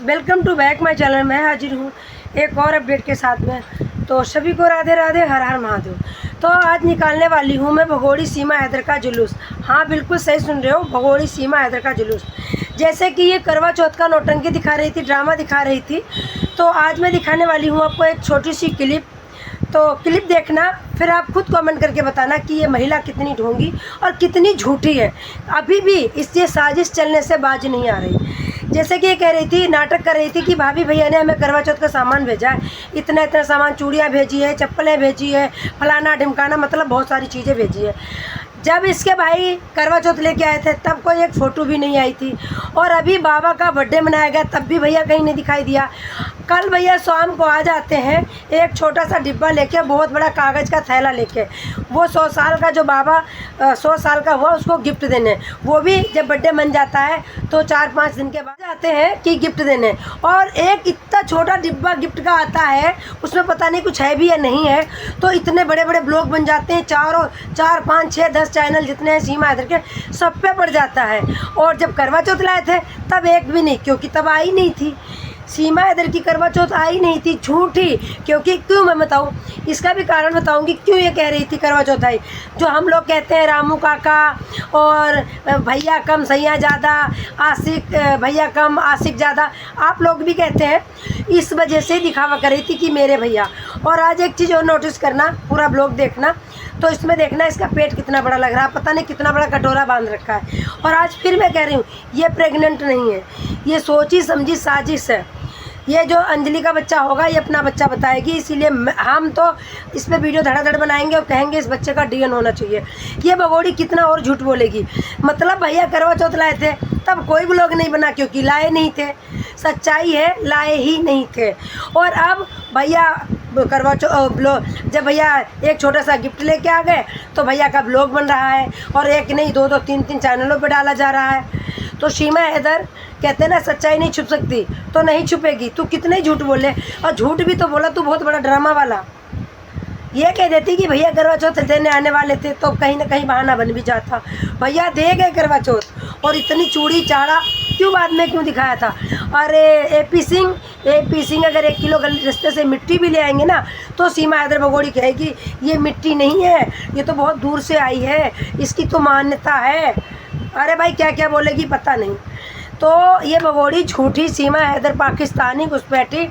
Welcome to back my channel. मैं हाजिर हूँ एक और अपडेट के साथ में। तो सभी को राधे राधे, हर हर महादेव। तो आज निकालने वाली हूँ मैं भगोड़ी सीमा हैदर का जुलूस। हाँ बिल्कुल सही सुन रहे हो, भगोड़ी सीमा हैदर का जुलूस। जैसे कि ये करवा चौथ का नौटंकी दिखा रही थी, ड्रामा दिखा रही थी, तो आज मैं दिखाने वाली हूँ आपको एक छोटी सी क्लिप। तो क्लिप देखना, फिर आप खुद कमेंट करके बताना कि ये महिला कितनी ढोंगी और कितनी झूठी है। अभी भी इससे साजिश चलने से बाज नहीं आ रही। जैसे कि ये कह रही थी, नाटक कर रही थी कि भाभी भैया ने हमें करवा चौथ का सामान भेजा है, इतना इतना सामान, चूड़ियाँ भेजी है, चप्पलें भेजी है, फलाना ढिमकाना, मतलब बहुत सारी चीज़ें भेजी है। जब इसके भाई करवा चौथ लेके आए थे तब कोई एक फ़ोटो भी नहीं आई थी, और अभी बाबा का बर्थडे मनाया गया तब भी भैया कहीं नहीं दिखाई दिया। कल भैया शाम को आ जाते हैं एक छोटा सा डिब्बा लेके, बहुत बड़ा कागज़ का थैला लेके, वो 100 साल का जो बाबा 100 साल का हुआ उसको गिफ्ट देने। वो भी जब बर्थडे मन जाता है तो 4-5 दिन के बाद आते हैं कि गिफ्ट देने, और एक इतना छोटा डिब्बा गिफ्ट का आता है, उसमें पता नहीं कुछ है भी या नहीं है। तो इतने बड़े बड़े ब्लॉग बन जाते हैं, 4, 5, 6, 10 चैनल जितने हैं सीमा हैदर के, सब पे पड़ जाता है। और जब करवा चौथ लाए थे तब एक भी नहीं, क्योंकि तब आई नहीं थी सीमा हैदर की, करवा चौथ आई नहीं थी, झूठी। क्योंकि क्यों मैं बताऊँ, इसका भी कारण बताऊंगी क्यों ये कह रही थी करवा चौथ आई। जो हम लोग कहते हैं रामू काका और भैया कम सैया ज़्यादा, आशिक भैया कम आशिक ज़्यादा, आप लोग भी कहते हैं, इस वजह से दिखावा कर रही थी कि मेरे भैया। और आज एक चीज़ और नोटिस करना, पूरा ब्लॉग देखना, तो इसमें देखना इसका पेट कितना बड़ा लग रहा है, पता नहीं कितना बड़ा कटोरा बांध रखा है। और आज फिर मैं कह रही हूँ, ये प्रेग्नेंट नहीं है, ये सोची समझी साजिश है। ये जो अंजलि का बच्चा होगा ये अपना बच्चा बताएगी, इसीलिए हम तो इस पर वीडियो धड़ाधड़ बनाएंगे और कहेंगे इस बच्चे का डीएन होना चाहिए। ये भगोड़ी कितना और झूठ बोलेगी। मतलब भैया करवा चौथ लाए थे तब कोई ब्लॉग नहीं बना, क्योंकि लाए नहीं थे। सच्चाई है, लाए ही नहीं थे। और अब भैया करवा चौथ जब भैया एक छोटा सा गिफ्ट लेके आ गए तो भैया का ब्लॉग बन रहा है, और एक नहीं 2-2, 3-3 चैनलों पे डाला जा रहा है। तो सीमा हैदर कहते हैं ना, सच्चाई नहीं छुप सकती, तो नहीं छुपेगी। तू कितने झूठ बोले, और झूठ भी तो बोला तू बहुत बड़ा ड्रामा वाला। ये कह देती कि भैया करवा चौथ देने आने वाले थे, तो कहीं ना कहीं बहाना बन भी जाता। भैया दे गए करवा चौथ, और इतनी चूड़ी चाड़ा क्यों बाद में क्यों दिखाया था। अरे एपी सिंह अगर 1 किलो रास्ते से मिट्टी भी ले आएंगे ना, तो सीमा हैदर भगोड़ी कहेगी ये मिट्टी नहीं है, ये तो बहुत दूर से आई है, इसकी तो मान्यता है। अरे भाई क्या क्या बोलेगी पता नहीं। तो ये भगोड़ी झूठी सीमा हैदर पाकिस्तानी घुसपैठी।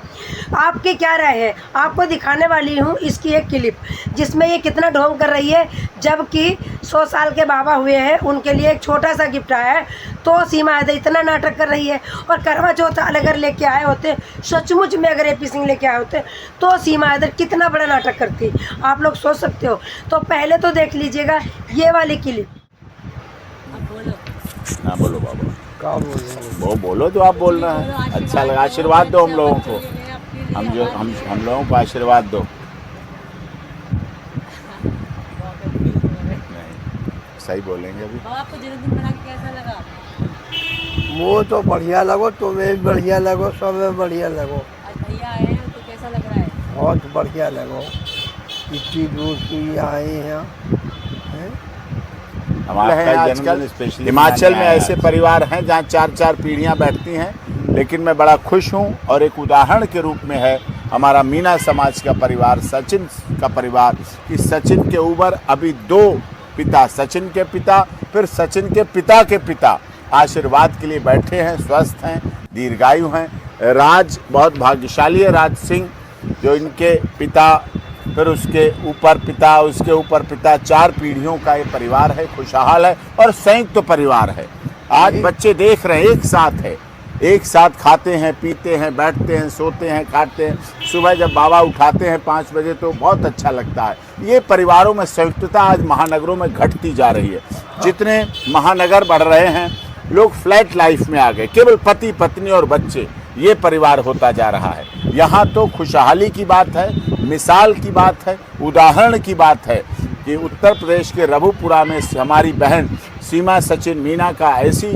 आपकी क्या राय है? आपको दिखाने वाली हूँ इसकी एक क्लिप, जिसमें ये कितना ढोंग कर रही है। जबकि 100 साल के बाबा हुए हैं, उनके लिए एक छोटा सा गिफ्ट आया है, तो सीमा हैदर इतना नाटक कर रही है। और करवा चौथ अगर लेके आए होते, सचमुच में अगर एपी सिंह लेके आए होते, तो सीमा हैदर कितना बड़ा नाटक करती, आप लोग सोच सकते हो। तो पहले तो देख लीजिएगा ये वाली क्लिप। हाँ बोलो बाबा, वो बोलो जो आप बोल रहे हैं। अच्छा लगा, आशीर्वाद दो हम लोगों को, हम लोगों को आशीर्वाद दो। नहीं सही बोलेंगे अभी। आपको जन्मदिन मना के कैसा लगा? वो तो बढ़िया लगो, तुम्हें भी बढ़िया लगो, सब में बढ़िया लगो। आज भैया आए हैं तो कैसा लग रहा है? बहुत बढ़िया लगो, इतनी दूर से आए हैं। हमारे आजकल हिमाचल में ऐसे परिवार हैं जहाँ 4-4 पीढ़ियाँ बैठती हैं, लेकिन मैं बड़ा खुश हूँ। और एक उदाहरण के रूप में है हमारा मीना समाज का परिवार, सचिन का परिवार, कि सचिन के ऊपर अभी 2 पिता, सचिन के पिता फिर सचिन के पिता के पिता आशीर्वाद के लिए बैठे हैं, स्वस्थ हैं, दीर्घायु हैं। राज बहुत भाग्यशाली है, राज सिंह, जो इनके पिता, फिर उसके ऊपर पिता, उसके ऊपर पिता, 4 पीढ़ियों का ये परिवार है, खुशहाल है और संयुक्त परिवार है। आज बच्चे देख रहे हैं एक साथ है, एक साथ खाते हैं, पीते हैं, बैठते हैं, सोते हैं, काटते हैं। सुबह जब बाबा उठाते हैं 5 बजे तो बहुत अच्छा लगता है। ये परिवारों में संयुक्तता आज महानगरों में घटती जा रही है। जितने महानगर बढ़ रहे हैं, लोग फ्लैट लाइफ में आ गए, केवल पति पत्नी और बच्चे, ये परिवार होता जा रहा है। यहाँ तो खुशहाली की बात है, मिसाल की बात है, उदाहरण की बात है कि उत्तर प्रदेश के रघुपुरा में हमारी बहन सीमा सचिन मीना का ऐसी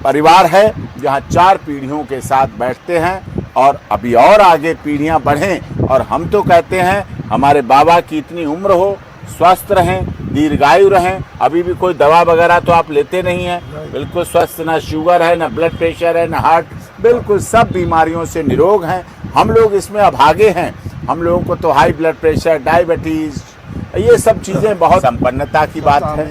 परिवार है जहाँ 4 पीढ़ियों के साथ बैठते हैं, और अभी और आगे पीढ़ियाँ बढ़ें। और हम तो कहते हैं हमारे बाबा की इतनी उम्र हो, स्वस्थ रहें, दीर्घायु रहें। अभी भी कोई दवा वगैरह तो आप लेते नहीं हैं, बिल्कुल स्वस्थ, ना शुगर है, ना ब्लड प्रेशर है, ना हार्ट बिल्कुल सब बीमारियों से निरोग हैं। हम लोग इसमें अभागे हैं। हम लोगों को तो हाई ब्लड प्रेशर, डायबिटीज, ये सब चीज़ें बहुत संपन्नता की बात है।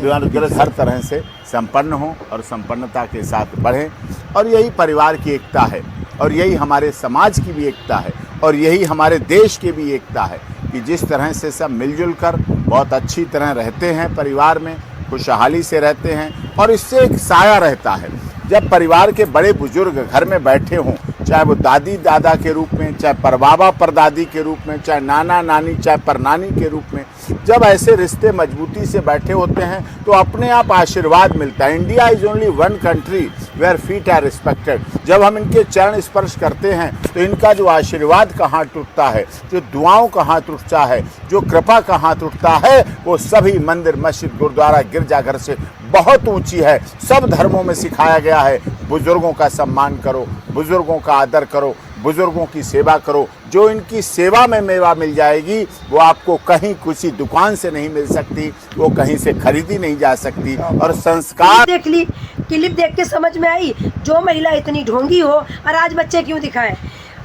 हर तरह से संपन्न हों और संपन्नता के साथ बढ़ें, और यही परिवार की एकता है, और यही हमारे समाज की भी एकता है, और यही हमारे देश की भी एकता है कि जिस तरह से सब मिलजुल कर बहुत अच्छी तरह रहते हैं, परिवार में खुशहाली से रहते हैं, और इससे एक साया रहता है। जब परिवार के बड़े बुजुर्ग घर में बैठे हों, चाहे वो दादी दादा के रूप में, चाहे परबाबा परदादी के रूप में, चाहे नाना नानी, चाहे परनानी के रूप में, जब ऐसे रिश्ते मजबूती से बैठे होते हैं तो अपने आप आशीर्वाद मिलता है। India is only one country where feet are respected. जब हम इनके चरण स्पर्श करते हैं तो इनका जो आशीर्वाद का हाथ टूटता है, जो दुआओं का हाथ टूटता है, जो कृपा का हाथ टूटता है, वो सभी मंदिर, मस्जिद, गुरुद्वारा, गिरजाघर से बहुत ऊंची है। सब धर्मों में सिखाया गया है, बुजुर्गों का सम्मान करो, बुजुर्गों का आदर करो, बुजुर्गों की सेवा करो। जो इनकी सेवा में मेवा मिल जाएगी वो आपको कहीं किसी दुकान से नहीं मिल सकती, वो कहीं से खरीदी नहीं जा सकती। और संस्कार देख ली, क्लिप देख के समझ में आई, जो महिला इतनी ढोंगी हो और आज बच्चे क्यों दिखाए।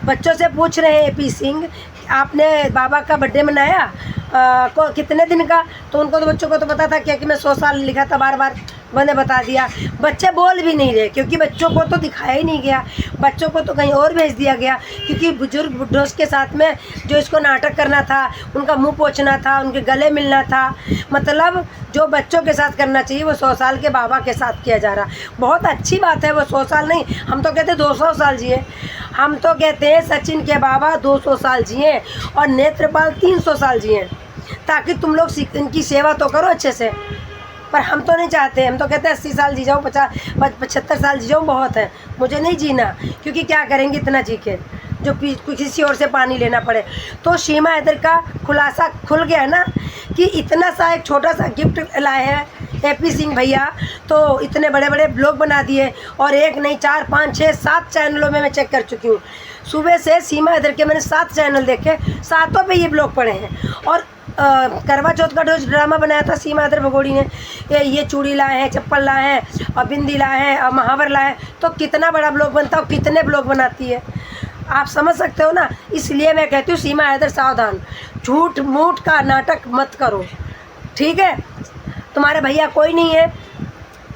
बच्चों से पूछ रहे हैं AP सिंह, आपने बाबा का बर्थडे मनाया को कितने दिन का, तो उनको तो बच्चों को तो पता था क्या कि मैं 100 साल लिखा था, बार बार मैंने बता दिया। बच्चे बोल भी नहीं रहे क्योंकि बच्चों को तो दिखाया ही नहीं गया, बच्चों को तो कहीं और भेज दिया गया, क्योंकि बुजुर्ग बुढ़ों के साथ में जो इसको नाटक करना था, उनका मुंह पोंछना था, उनके गले मिलना था। मतलब जो बच्चों के साथ करना चाहिए वो 100 साल के बाबा के साथ किया जा रहा। बहुत अच्छी बात है, वो 100 साल नहीं, हम तो कहते 200 साल जिए। हम तो कहते हैं सचिन के बाबा 200 साल जिए और नेत्रपाल 300 साल जिए, ताकि तुम लोग इनकी सेवा तो करो अच्छे से। पर हम तो नहीं चाहते, हम तो कहते हैं 80 साल जी जाऊँ, 75 साल जी जाऊँ, बहुत है, मुझे नहीं जीना, क्योंकि क्या करेंगे इतना जी के जो किसी और से पानी लेना पड़े। तो सीमा हैदर का खुलासा खुल गया ना कि इतना सा एक छोटा सा गिफ्ट लाए हैं AP सिंह भैया, तो इतने बड़े बड़े ब्लॉग बना दिए, और एक नहीं 4, 5, 6, 7 चैनलों में मैं चेक कर चुकी हूँ। सुबह से सीमा हैदर के मैंने 7 चैनल देखे, 7 पे ये ब्लॉग पड़े हैं। और करवा चौथ का जो ड्रामा बनाया था सीमा हैदर भगोड़ी ने, ये चूड़ी लाए हैं, चप्पल लाए हैं, और बिंदी लाए हैं, और महावर लाए हैं, तो कितना बड़ा ब्लॉग बनता है, कितने ब्लॉग बनाती है, आप समझ सकते हो ना। इसलिए मैं कहती हूँ सीमा हैदर सावधान, झूठ मूठ का नाटक मत करो, ठीक है। तुम्हारे भैया कोई नहीं है,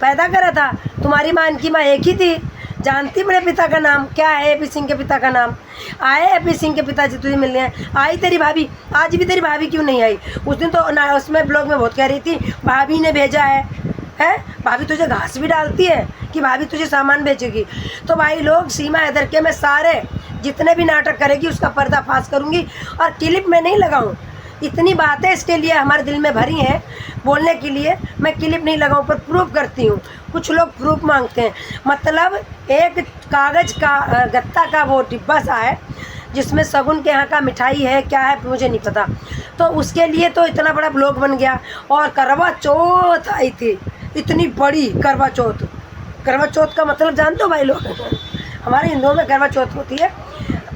पैदा करा था, तुम्हारी माँ इनकी माँ एक ही थी। जानती मेरे पिता का नाम क्या है, AP सिंह के पिता का नाम। आए AP सिंह के पिताजी तुझे मिलने हैं, आई तेरी भाभी, आज भी तेरी भाभी क्यों नहीं आई। उस दिन तो ना उसमें ब्लॉग में बहुत कह रही थी भाभी ने भेजा है, भाभी तुझे घास भी डालती है कि भाभी तुझे सामान भेजेगी। तो भाई लोग, सीमा हैदर के मैं सारे जितने भी नाटक करेगी उसका पर्दाफाश करूँगी, और क्लिप में नहीं लगाऊँ। इतनी बातें इसके लिए हमारे दिल में भरी हैं बोलने के लिए, मैं क्लिप नहीं लगाऊं, पर प्रूफ करती हूँ। कुछ लोग प्रूफ मांगते हैं, मतलब एक कागज़ का गत्ता का वो डिब्बा सा है जिसमें सगुन के यहाँ का मिठाई है, क्या है मुझे नहीं पता, तो उसके लिए तो इतना बड़ा ब्लॉग बन गया। और करवा चौथ आई थी, इतनी बड़ी करवा चौथ। करवा चौथ का मतलब जानते हो भाई लोग, हमारे हिंदुओं में करवा चौथ होती है,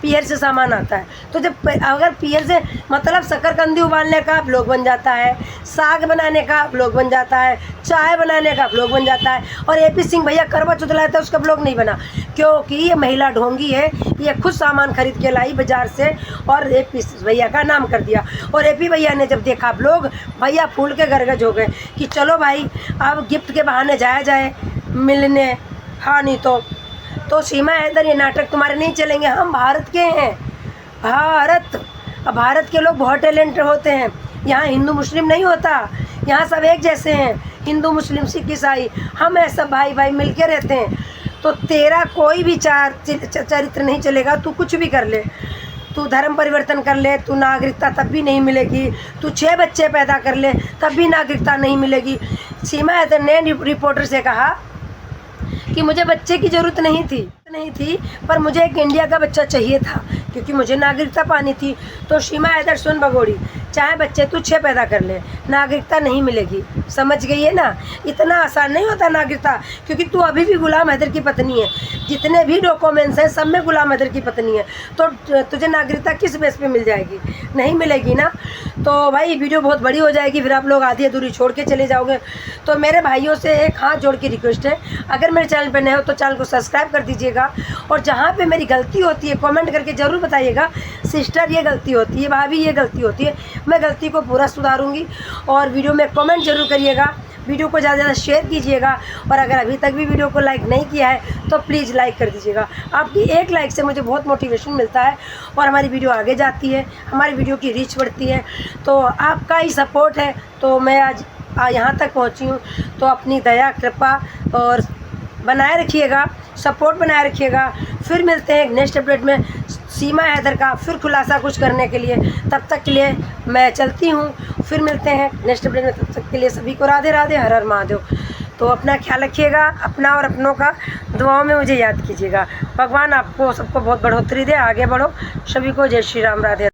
पियर से सामान आता है। तो जब अगर पियर से मतलब शकरकंदी उबालने का ब्लॉग बन जाता है, साग बनाने का ब्लॉग बन जाता है, चाय बनाने का ब्लॉग बन जाता है, और AP सिंह भैया करवा चौथ लाया था उसका ब्लॉग नहीं बना, क्योंकि ये महिला ढोंगी है। ये खुद सामान खरीद के लाई बाजार से और AP भैया का नाम कर दिया। और AP भैया ने जब देखा ब्लॉग, भैया फूल के गरगज हो गए कि चलो भाई अब गिफ्ट के बहाने जाया जाए मिलने, हाँ नहीं तो सीमा हैदर ये नाटक तुम्हारे नहीं चलेंगे। हम भारत के हैं, भारत के लोग बहुत टैलेंट होते हैं। यहाँ हिंदू मुस्लिम नहीं होता, यहाँ सब एक जैसे हैं, हिंदू मुस्लिम सिख ईसाई, हम ऐसा भाई भाई मिल के रहते हैं। तो तेरा कोई भी चरित्र नहीं चलेगा, तू कुछ भी कर ले, तू धर्म परिवर्तन कर ले, तू नागरिकता तब भी नहीं मिलेगी, तू 6 बच्चे पैदा कर ले तब भी नागरिकता नहीं मिलेगी। सीमा हैदर ने रिपोर्टर से कहा कि मुझे बच्चे की ज़रूरत नहीं थी, पर मुझे एक इंडिया का बच्चा चाहिए था क्योंकि मुझे नागरिकता पानी थी। तो सीमा हैदर सुन भगोड़ी, चाहे बच्चे तू 6 पैदा कर ले, नागरिकता नहीं मिलेगी। समझ गई है ना? इतना आसान नहीं होता नागरिकता, क्योंकि तू अभी भी गुलाम हैदर की पत्नी है। जितने भी डॉक्यूमेंट्स हैं सब में गुलाम हैदर की पत्नी है, तो तुझे नागरिकता किस बेस पे मिल जाएगी? नहीं मिलेगी ना। तो भाई वीडियो बहुत बड़ी हो जाएगी, फिर आप लोग आधी अधूरी छोड़ के चले जाओगे। तो मेरे भाइयों से एक हाथ जोड़ के रिक्वेस्ट है, अगर मेरे चैनल पे नए हो तो चैनल को सब्सक्राइब कर दीजिएगा, और जहाँ पे मेरी गलती होती है कमेंट करके ज़रूर बताइएगा, सिस्टर ये गलती होती है, भाभी ये गलती होती है। मैं गलती को पूरा सुधारूंगी। और वीडियो में कमेंट जरूर करिएगा, वीडियो को ज़्यादा से ज़्यादा शेयर कीजिएगा, और अगर अभी तक भी वीडियो को लाइक नहीं किया है तो प्लीज़ लाइक कर दीजिएगा। आपकी एक लाइक से मुझे बहुत मोटिवेशन मिलता है और हमारी वीडियो आगे जाती है, हमारी वीडियो की रीच बढ़ती है। तो आपका ही सपोर्ट है तो मैं आज यहाँ तक पहुँची हूँ। तो अपनी दया कृपा और बनाए रखिएगा, सपोर्ट बनाए रखिएगा। फिर मिलते हैं एक नेक्स्ट अपडेट में सीमा हैदर का फिर खुलासा कुछ करने के लिए। तब तक के लिए मैं चलती हूँ, फिर मिलते हैं नेक्स्ट अपडेट में। तब तक के लिए सभी को राधे राधे, हर हर महादेव। तो अपना ख्याल रखिएगा, अपना और अपनों का दुआओं में मुझे याद कीजिएगा। भगवान आपको सबको बहुत बढ़ोतरी दे, आगे बढ़ो। सभी को जय श्री राम, राधे।